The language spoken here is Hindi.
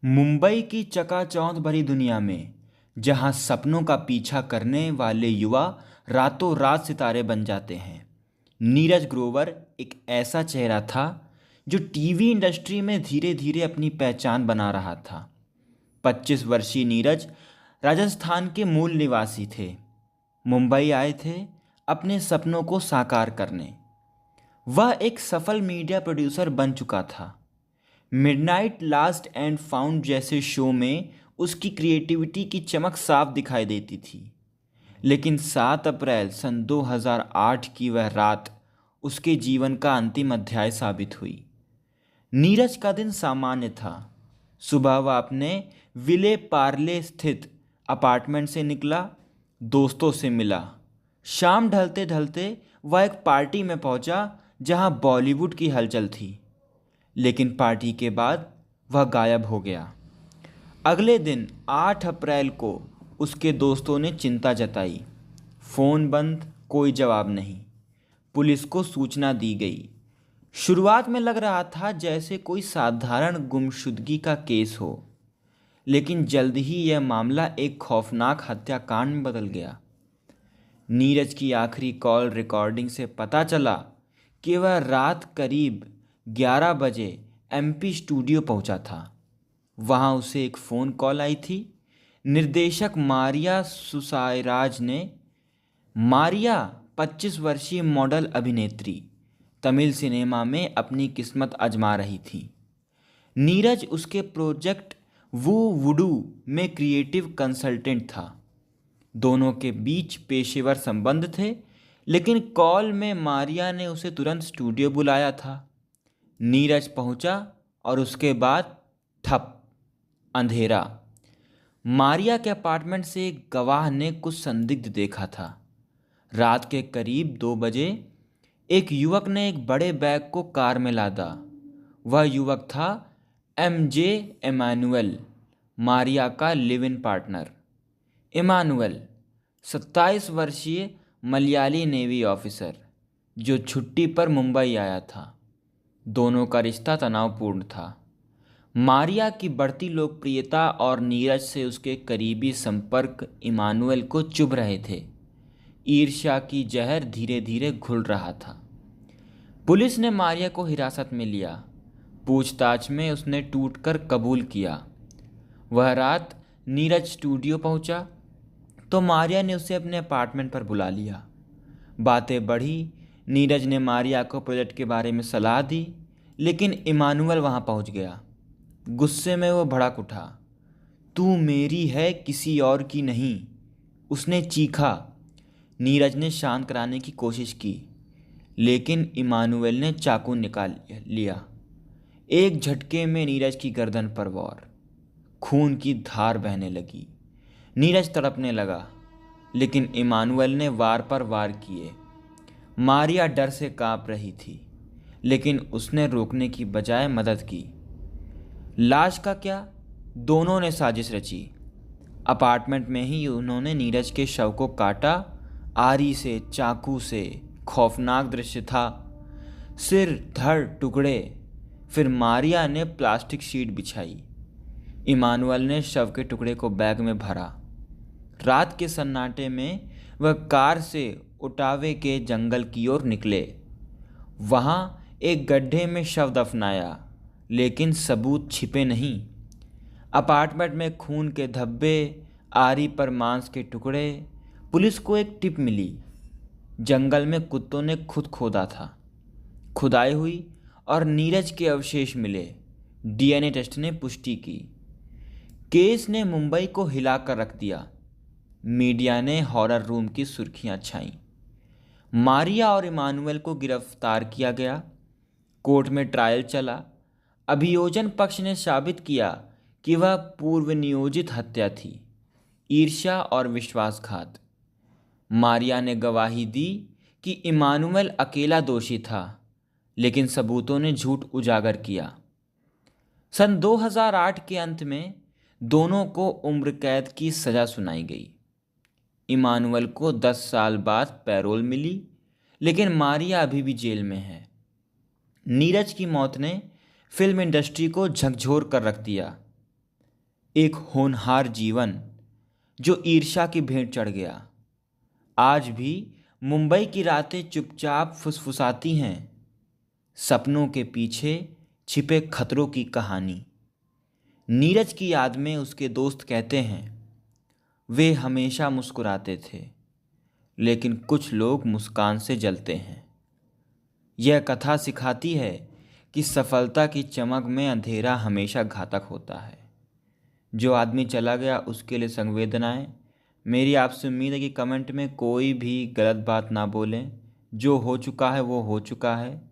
मुंबई की चकाचौंध भरी दुनिया में जहां सपनों का पीछा करने वाले युवा रातों रात सितारे बन जाते हैं, नीरज ग्रोवर एक ऐसा चेहरा था जो टीवी इंडस्ट्री में धीरे धीरे अपनी पहचान बना रहा था। 25 वर्षीय नीरज राजस्थान के मूल निवासी थे। मुंबई आए थे अपने सपनों को साकार करने। वह एक सफल मीडिया प्रोड्यूसर बन चुका था। मिडनाइट लास्ट एंड फाउंड जैसे शो में उसकी क्रिएटिविटी की चमक साफ दिखाई देती थी। लेकिन 7 अप्रैल सन 2008 की वह रात उसके जीवन का अंतिम अध्याय साबित हुई। नीरज का दिन सामान्य था। सुबह वह अपने विले पार्ले स्थित अपार्टमेंट से निकला, दोस्तों से मिला। शाम ढलते ढलते वह एक पार्टी में पहुंचा जहां बॉलीवुड की हलचल थी। लेकिन पार्टी के बाद वह गायब हो गया। अगले दिन 8 अप्रैल को उसके दोस्तों ने चिंता जताई। फ़ोन बंद, कोई जवाब नहीं। पुलिस को सूचना दी गई। शुरुआत में लग रहा था जैसे कोई साधारण गुमशुदगी का केस हो, लेकिन जल्द ही यह मामला एक खौफनाक हत्याकांड में बदल गया। नीरज की आखिरी कॉल रिकॉर्डिंग से पता चला कि वह रात करीब 11 बजे एमपी स्टूडियो पहुंचा था। वहां उसे एक फ़ोन कॉल आई थी। निर्देशक मारिया सुसायराज ने। मारिया 25 वर्षीय मॉडल अभिनेत्री, तमिल सिनेमा में अपनी किस्मत आजमा रही थी। नीरज उसके प्रोजेक्ट वू वुडू में क्रिएटिव कंसल्टेंट था। दोनों के बीच पेशेवर संबंध थे, लेकिन कॉल में मारिया ने उसे तुरंत स्टूडियो बुलाया था। नीरज पहुंचा और उसके बाद ठप अंधेरा। मारिया के अपार्टमेंट से एक गवाह ने कुछ संदिग्ध देखा था। रात के करीब 2 बजे एक युवक ने एक बड़े बैग को कार में लादा। वह युवक था एमजे इमानुएल, मारिया का लिव इन पार्टनर। इमानुएल 27 वर्षीय मलयाली नेवी ऑफिसर जो छुट्टी पर मुंबई आया था। दोनों का रिश्ता तनावपूर्ण था। मारिया की बढ़ती लोकप्रियता और नीरज से उसके करीबी संपर्क इमानुएल को चुभ रहे थे। ईर्ष्या की जहर धीरे धीरे घुल रहा था। पुलिस ने मारिया को हिरासत में लिया। पूछताछ में उसने टूटकर कबूल किया। वह रात नीरज स्टूडियो पहुंचा तो मारिया ने उसे अपने अपार्टमेंट पर बुला लिया। बातें बढ़ी। नीरज ने मारिया को प्रोजेक्ट के बारे में सलाह दी, लेकिन इमानुएल वहां पहुंच गया। गुस्से में वो भड़क उठा। तू मेरी है, किसी और की नहीं, उसने चीखा। नीरज ने शांत कराने की कोशिश की, लेकिन इमानुएल ने चाकू निकाल लिया। एक झटके में नीरज की गर्दन पर वार। खून की धार बहने लगी। नीरज तड़पने लगा, लेकिन इमानुएल ने वार पर वार किए। मारिया डर से कांप रही थी, लेकिन उसने रोकने की बजाय मदद की। लाश का क्या? दोनों ने साजिश रची। अपार्टमेंट में ही उन्होंने नीरज के शव को काटा, आरी से, चाकू से। खौफनाक दृश्य था। सिर धड़ टुकड़े। फिर मारिया ने प्लास्टिक शीट बिछाई। इमानुएल ने शव के टुकड़े को बैग में भरा। रात के सन्नाटे में वह कार से ओटावे के जंगल की ओर निकले। वहां एक गड्ढे में शव दफनाया, लेकिन सबूत छिपे नहीं। अपार्टमेंट में खून के धब्बे, आरी पर मांस के टुकड़े। पुलिस को एक टिप मिली। जंगल में कुत्तों ने खुद खोदा था। खुदाई हुई और नीरज के अवशेष मिले। डीएनए टेस्ट ने पुष्टि की। केस ने मुंबई को हिलाकर रख दिया। मीडिया ने हॉरर रूम की सुर्खियां छाईं। मारिया और इमानुएल को गिरफ्तार किया गया। कोर्ट में ट्रायल चला। अभियोजन पक्ष ने साबित किया कि वह पूर्व नियोजित हत्या थी, ईर्ष्या और विश्वासघात। मारिया ने गवाही दी कि इमानुएल अकेला दोषी था, लेकिन सबूतों ने झूठ उजागर किया। सन 2008 के अंत में दोनों को उम्र कैद की सज़ा सुनाई गई। इमानुएल को 10 साल बाद पैरोल मिली, लेकिन मारिया अभी भी जेल में है। नीरज की मौत ने फिल्म इंडस्ट्री को झकझोर कर रख दिया। एक होनहार जीवन जो ईर्ष्या की भेंट चढ़ गया। आज भी मुंबई की रातें चुपचाप फुसफुसाती हैं, सपनों के पीछे छिपे खतरों की कहानी। नीरज की याद में उसके दोस्त कहते हैं, वे हमेशा मुस्कुराते थे, लेकिन कुछ लोग मुस्कान से जलते हैं। यह कथा सिखाती है कि सफलता की चमक में अंधेरा हमेशा घातक होता है। जो आदमी चला गया उसके लिए संवेदनाएं। मेरी आपसे उम्मीद है कि कमेंट में कोई भी गलत बात ना बोलें। जो हो चुका है वो हो चुका है।